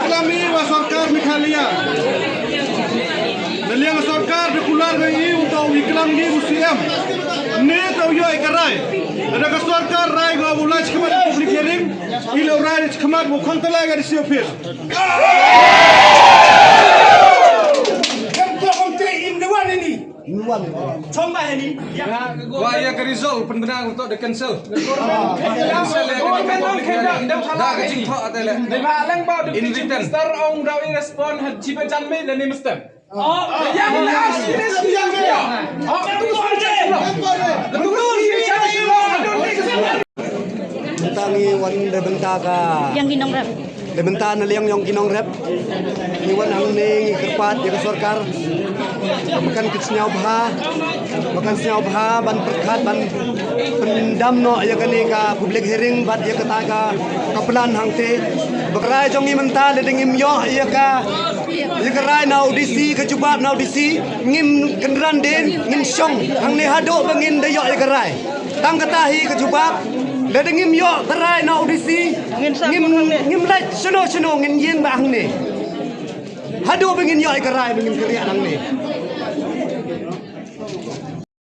Kami wasarkar Mikhalia. Naliang sarkar dikular gay untuk iklam ni musim. Ni tahu yo ikarai. Ada sarkar rai go bulaj kemat public hearing. Ilo rai kemat bukan telah gadi siopir. Coba ini. Wah, ke result pendengar untuk di cancel. Cancel yang dah kecing thọ tại lệ. Để mà lăng bao được In cái written. Mr. ông đâu in respond hạt chỉ bên chân mấy lần đi Mr. Yang là serious yang dia. Betul Tangi wan rebenta ka. Yang ginong rap. Rebenta na liang yung kinong rep. Iwan ang ning kerpat ya sarkar. Makan kisnyau bha ban perkat ban pendam no ya kani ka public hearing bat ya kata ka kapelan hangte bekrai jong imenta le dengim yo ya ka ya kerai na audisi ke cuba na audisi ngim kenderan den ngim syong hang ne hado bangin de yo ya kerai tang katahi ke cuba le dengim yo kerai na audisi ngim lai suno ngin yin ba hang ne hado bangin yo ya kerai bangin kriya hang ne